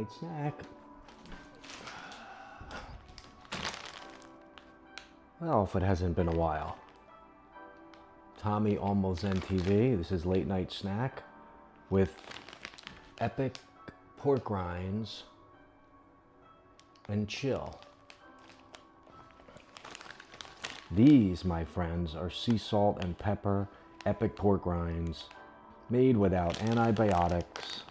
night snack. Well, if it hasn't been a while. Tommy Almost Zen TV. This is late night snack with epic pork rinds and chill. These, my friends, are sea salt and pepper epic pork rinds made without antibiotics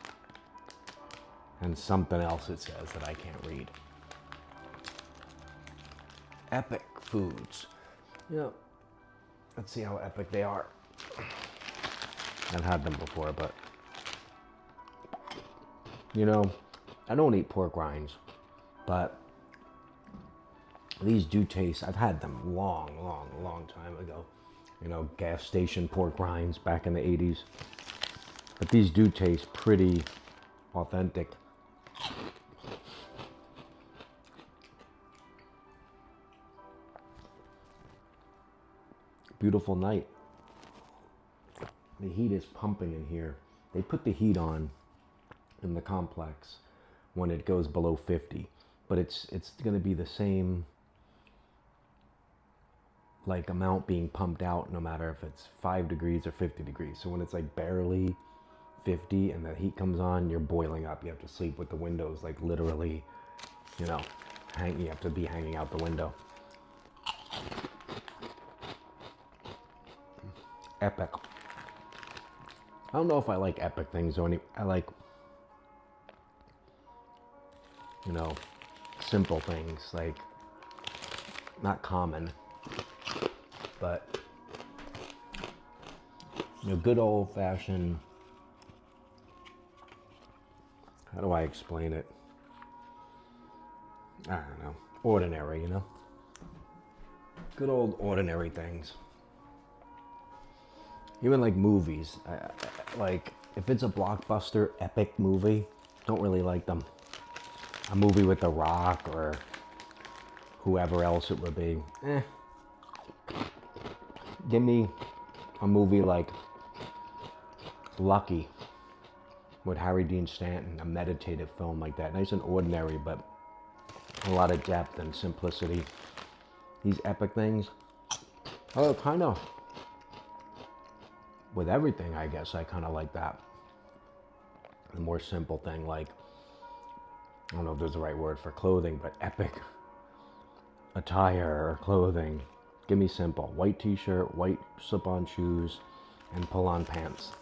and something else it says that I can't read. Epic foods. You know, let's see how epic they are. I've had them before, but you know, I don't eat pork rinds, but these do taste, I've had them long time ago. You know, gas station pork rinds back in the 80s. But these do taste pretty authentic. Beautiful night. The heat is pumping in here. They put the heat on in the complex when it goes below 50, but it's going to be the same like amount being pumped out no matter if it's 5 degrees or 50 degrees. So when it's like barely 50 and the heat comes on, you're boiling up. You have to sleep with the windows like literally, you know, you have to be hanging out the window. Epic. I don't know if I like epic things or I like, you know, simple things, like not common, but you know, good old fashioned, how do I explain it? I don't know, ordinary, you know? Good old ordinary things. Even like movies, like if it's a blockbuster epic movie, don't really like them. A movie with The Rock or whoever else it would be, Give me a movie like Lucky with Harry Dean Stanton, a meditative film like that. Nice and ordinary, but a lot of depth and simplicity. These epic things, oh, kind of, with everything, I guess, I kind of like that. The more simple thing, like, I don't know if there's the right word for clothing, but epic attire or clothing. Give me simple. White t-shirt, white slip-on shoes, and pull-on pants.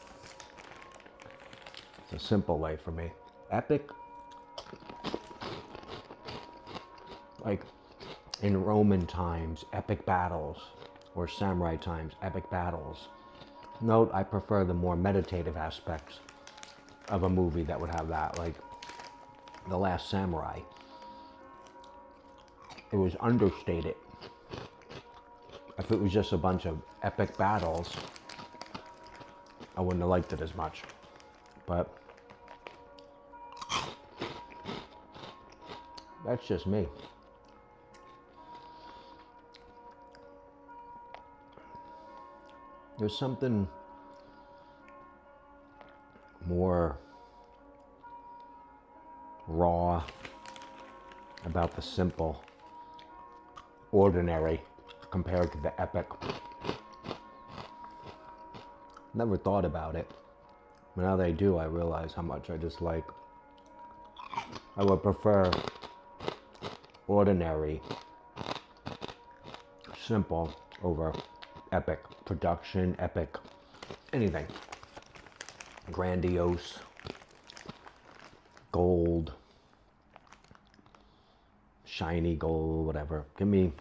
It's a simple life for me. Epic, like in Roman times, epic battles, or samurai times, epic battles. Note, I prefer the more meditative aspects of a movie that would have that, like The Last Samurai. It was understated. If it was just a bunch of epic battles, I wouldn't have liked it as much. But that's just me. There's something more raw about the simple, ordinary, compared to the epic. Never thought about it. But now that I do, I realize how much I just like. I would prefer ordinary, simple over epic. Production, epic, anything. Grandiose, gold, shiny gold, whatever. Give me,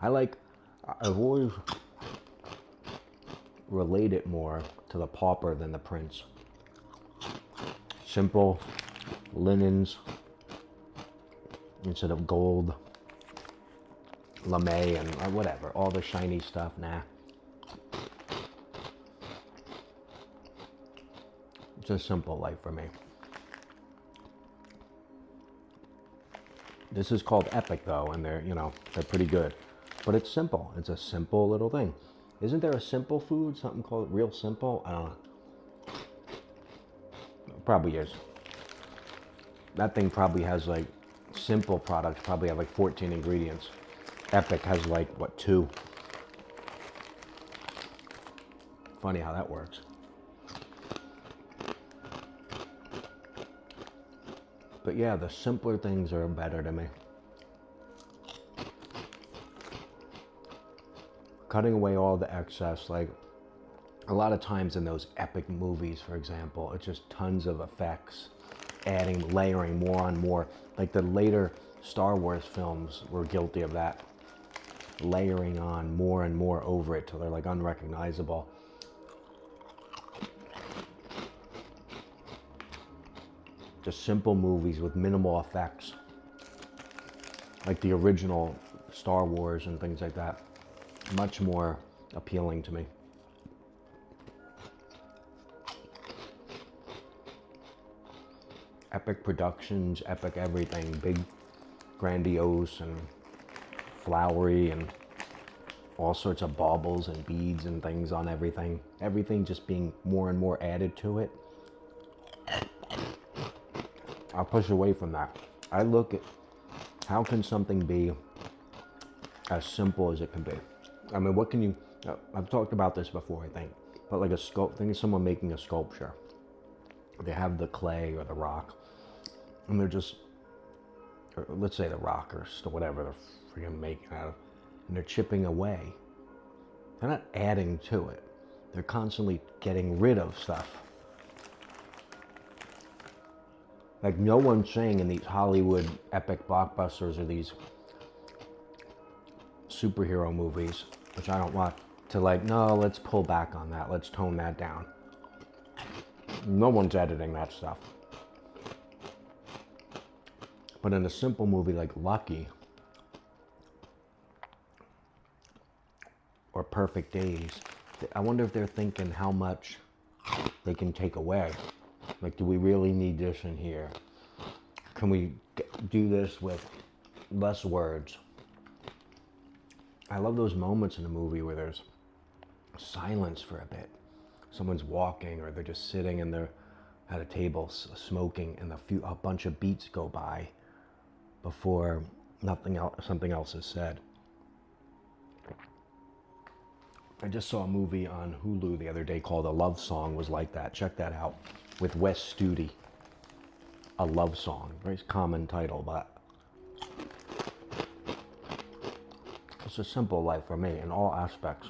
I've always related more to the pauper than the prince. Simple linens instead of gold, lame and whatever, all the shiny stuff, nah. It's a simple life for me. This is called epic though, and they're pretty good. But it's simple. It's a simple little thing. Isn't there a simple food? Something called Real Simple? I don't know. Probably is. That thing probably has like, simple products probably have like 14 ingredients. Epic has like, what, 2? Funny how that works. But yeah, the simpler things are better to me. Cutting away all the excess, like a lot of times in those epic movies, for example, it's just tons of effects, adding, layering more on more. Like the later Star Wars films were guilty of that, layering on more and more over it till they're like unrecognizable. Just simple movies with minimal effects, like the original Star Wars and things like that, much more appealing to me. Epic productions, epic everything, big, grandiose and flowery, and all sorts of baubles and beads and things on everything. Everything just being more and more added to it. I'll push away from that. I look at how can something be as simple as it can be. I mean, what can you, I've talked about this before, I think, but like a sculpt, think of someone making a sculpture. They have the clay or the rock, and they're just, or let's say the rock or whatever they're freaking making out of, and they're chipping away. They're not adding to it. They're constantly getting rid of stuff. Like no one's saying in these Hollywood epic blockbusters or these superhero movies, which I don't want, to like, no, let's pull back on that. Let's tone that down. No one's editing that stuff. But in a simple movie like Lucky or Perfect Days, I wonder if they're thinking how much they can take away. Like, do we really need this in here? Can we do this with less words? I love those moments in a movie where there's silence for a bit. Someone's walking, or they're just sitting and they're at a table smoking, and a bunch of beats go by before something else is said. I just saw a movie on Hulu the other day called A Love Song was like that. Check that out. With Wes Studi. A Love Song. Very common title, but it's a simple life for me in all aspects.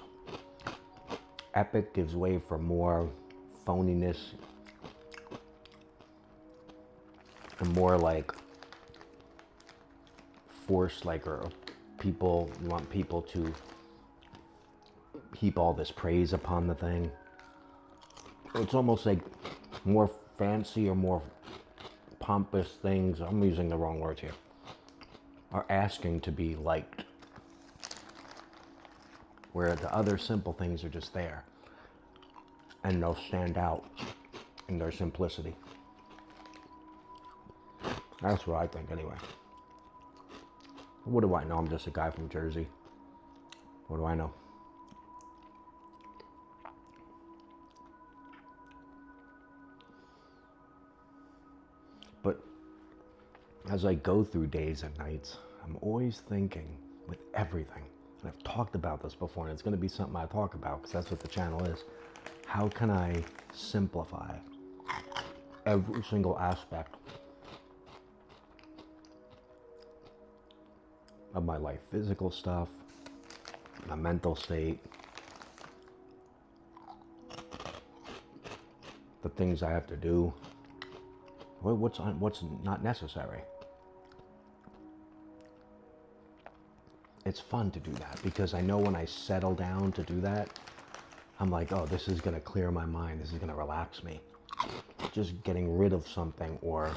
Epic gives way for more phoniness and more like force, like, or people, you want people to heap all this praise upon the thing. It's almost like more fancy or more pompous things, I'm using the wrong words here, are asking to be liked. Where the other simple things are just there. And they'll stand out in their simplicity. That's what I think anyway. What do I know? I'm just a guy from Jersey. What do I know? But as I go through days and nights, I'm always thinking with everything, and I've talked about this before, and it's going to be something I talk about because that's what the channel is. How can I simplify every single aspect of my life? Physical stuff, my mental state, the things I have to do, what's not necessary. It's fun to do that because I know when I settle down to do that, I'm like, oh, this is going to clear my mind. This is going to relax me. Just getting rid of something, or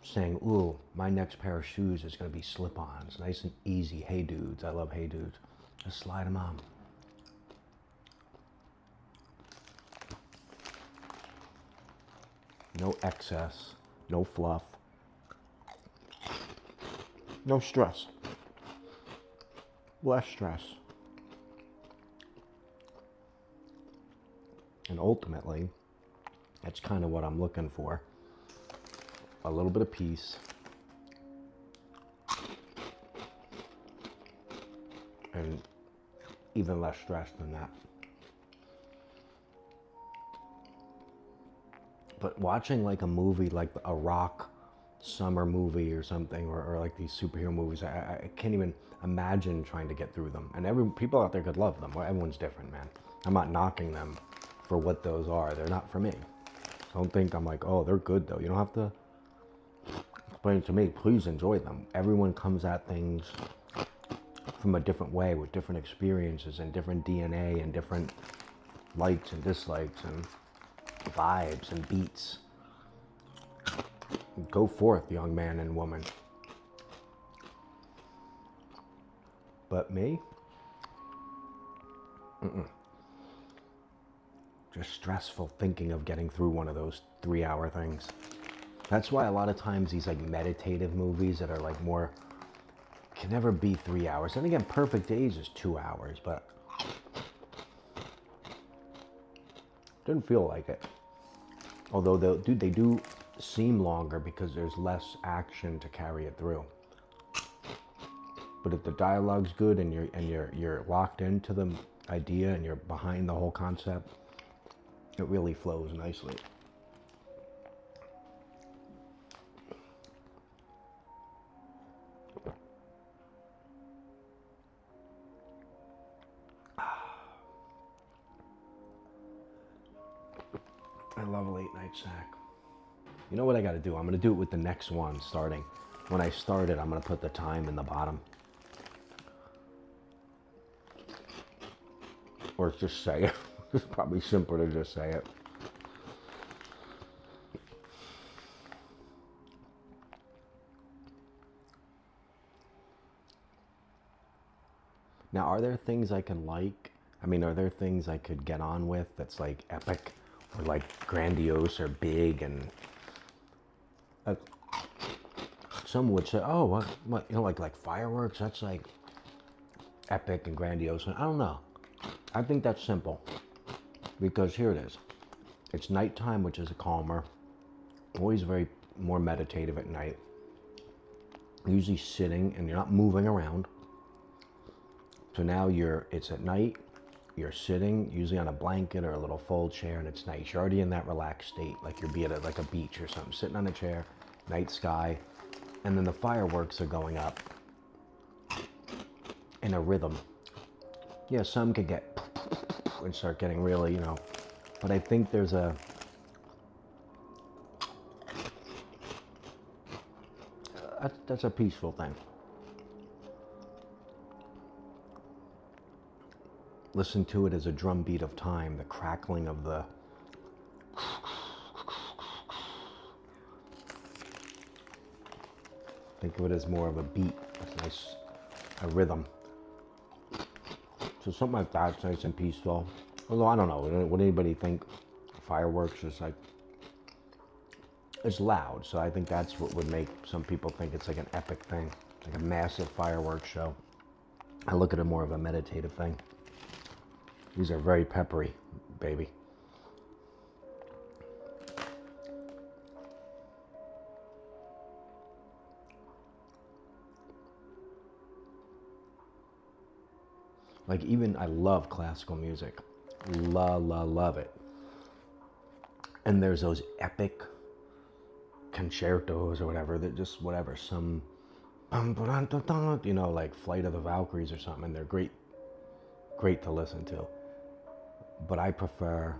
saying, ooh, my next pair of shoes is going to be slip-ons. Nice and easy. Hey dudes. I love hey dudes. Just slide them on. No excess. No fluff. No stress. Less stress. And ultimately, that's kind of what I'm looking for. a little bit of peace, and even less stress than that. But watching like a movie, like a rock summer movie or something, or like these superhero movies, I can't even imagine trying to get through them. And people out there could love them. Everyone's different, man. I'm not knocking them for what those are. They're not for me. Don't think I'm like, oh, they're good though. You don't have to explain it to me. Please enjoy them. Everyone comes at things from a different way, with different experiences and different DNA and different likes and dislikes and vibes and beats. Go forth, young man and woman. But me? Just stressful thinking of getting through one of those 3-hour things. That's why a lot of times these like meditative movies that are like more, can never be 3 hours. And again, Perfect Days is 2 hours, but didn't feel like it. Although they do seem longer because there's less action to carry it through. But if the dialogue's good and you're locked into the idea and you're behind the whole concept, it really flows nicely. I love a late night snack. You know what I gotta do? I'm gonna do it with the next one starting. When I start it, I'm gonna put the time in the bottom. Or just say it. It's probably simpler to just say it. Now, are there things I can like? I mean, are there things I could get on with that's like epic or like grandiose or big and some would say, oh, what, you know, like fireworks, that's like epic and grandiose. And I don't know. I think that's simple because here it is. It's nighttime, which is a calmer, always very more meditative at night. Usually sitting and you're not moving around. So now it's at night, you're sitting usually on a blanket or a little fold chair and it's nice. You're already in that relaxed state, like you're at like a beach or something, sitting on a chair, night sky, and then the fireworks are going up in a rhythm. Yeah, some could get and start getting really, you know, but I think there's that's a peaceful thing. Listen to it as a drumbeat of time, the crackling of the think of it as more of a beat, a rhythm. So something like that's nice and peaceful. Although I don't know, would anybody think fireworks is like, it's loud. So I think that's what would make some people think it's like an epic thing, like a massive fireworks show. I look at it more of a meditative thing. These are very peppery, baby. Like even, I love classical music. Love it. And there's those epic concertos or whatever, that just whatever, some, you know, like Flight of the Valkyries or something, and they're great to listen to. But I prefer,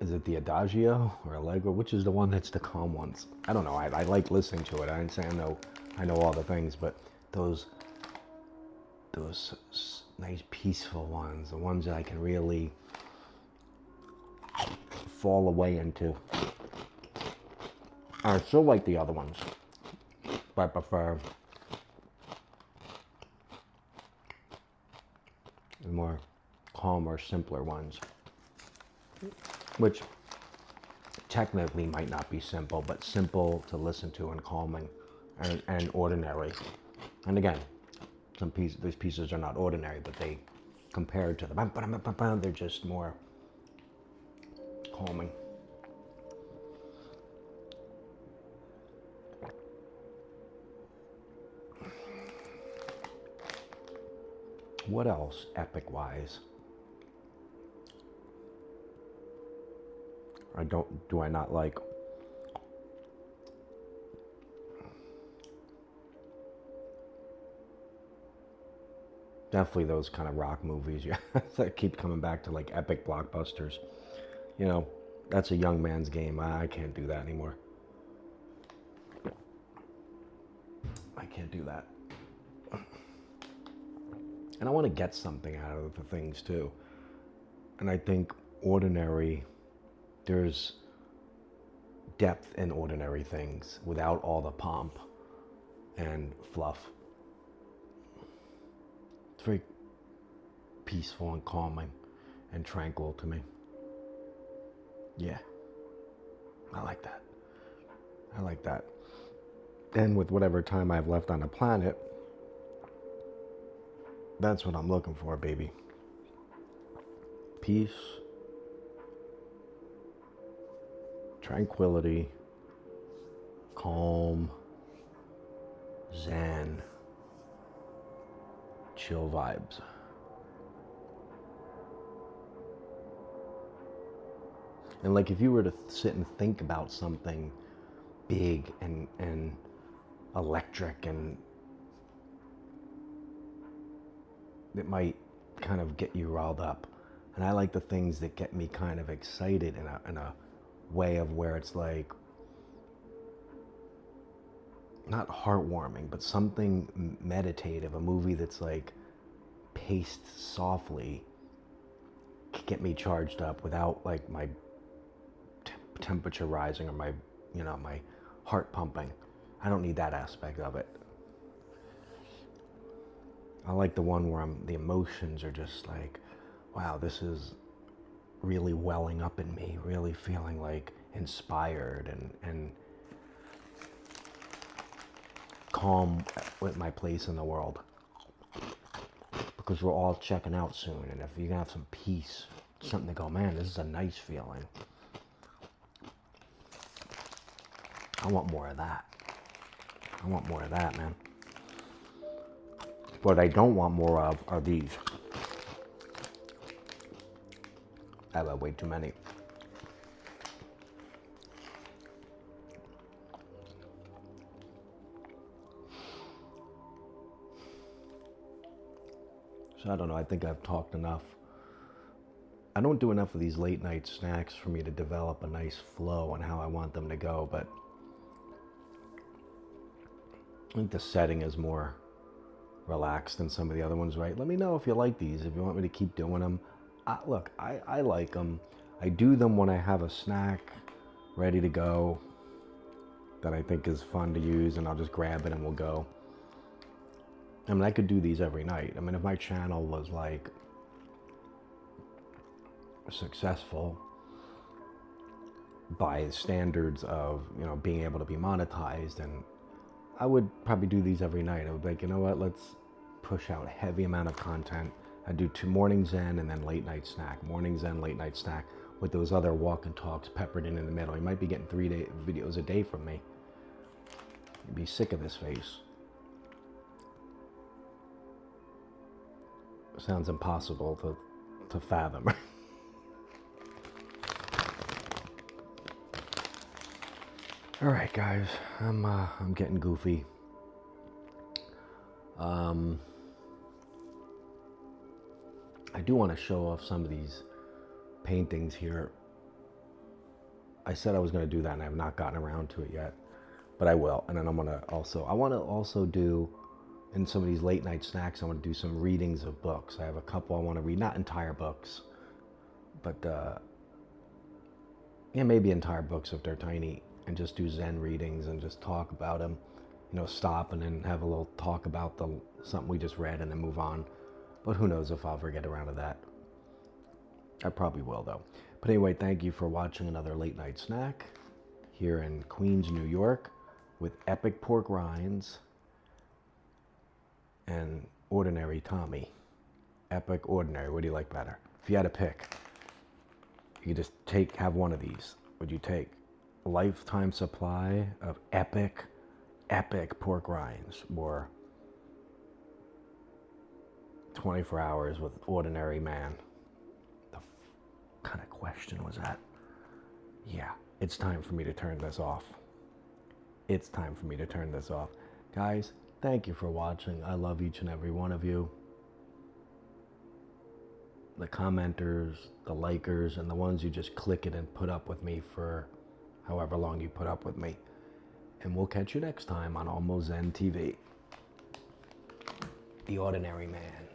is it the Adagio or Allegro? Which is the one that's the calm ones? I don't know. I like listening to it. I didn't say I know all the things, but those nice peaceful ones, the ones that I can really fall away into. I still like the other ones, but I prefer the more calmer, simpler ones, which technically might not be simple, but simple to listen to and calming and ordinary. And again, these pieces are not ordinary, but they, compared to the, they're just more calming. What else, epic-wise? Do I not like? Definitely those kind of rock movies, yeah, that keep coming back to like epic blockbusters. You know, that's a young man's game. I can't do that anymore. I can't do that. And I want to get something out of the things too. And I think there's depth in ordinary things without all the pomp and fluff. It's very peaceful and calming and tranquil to me. Yeah, I like that. I like that. And with whatever time I have left on the planet, that's what I'm looking for, baby. Peace, tranquility, calm, zen, chill vibes. And like if you were to sit and think about something big and electric, and it might kind of get you riled up. And I like the things that get me kind of excited in a way of where it's like, not heartwarming, but something meditative. A movie that's like paced softly can get me charged up without like my temperature rising or my, my heart pumping. I don't need that aspect of it. I like the one where the emotions are just like, wow, this is really welling up in me, really feeling like inspired and calm with my place in the world. Because we're all checking out soon, and if you can have some peace, something to go, man, this is a nice feeling. I want more of that. I want more of that, man. What I don't want more of are these. I have way too many. So I don't know, I think I've talked enough. I don't do enough of these late night snacks for me to develop a nice flow on how I want them to go, but I think the setting is more relaxed than some of the other ones, right? Let me know if you like these, if you want me to keep doing them. Look, I like them. I do them when I have a snack ready to go that I think is fun to use, and I'll just grab it and we'll go. I mean, I could do these every night. I mean, if my channel was like successful by standards of, being able to be monetized, and I would probably do these every night. I would be like, you know what, let's push out a heavy amount of content. I do 2 morning zen and then late night snack. Morning zen, late night snack, with those other walk and talks peppered in the middle. You might be getting 3 videos a day from me. You'd be sick of this face. Sounds impossible to fathom. All right, guys, I'm getting goofy. I do want to show off some of these paintings here. I said I was going to do that, and I have not gotten around to it yet, but I will. And then I want to also do, in some of these late night snacks, I want to do some readings of books. I have a couple I want to read, not entire books, but maybe entire books if they're tiny, and just do Zen readings and just talk about them. Stop and then have a little talk about something we just read and then move on. But who knows if I'll ever get around to that. I probably will, though. But anyway, thank you for watching another late night snack here in Queens, New York, with epic pork rinds and ordinary Tommy. Epic, ordinary, what do you like better? If you had to pick, you could just have one of these. Would you take a lifetime supply of epic pork rinds, or 24 hours with ordinary man. The kind of question was that? Yeah, it's time for me to turn this off. It's time for me to turn this off. Guys, thank you for watching. I love each and every one of you. The commenters, the likers, and the ones who just click it and put up with me for however long you put up with me. And we'll catch you next time on Almost Zen TV. The Ordinary Man.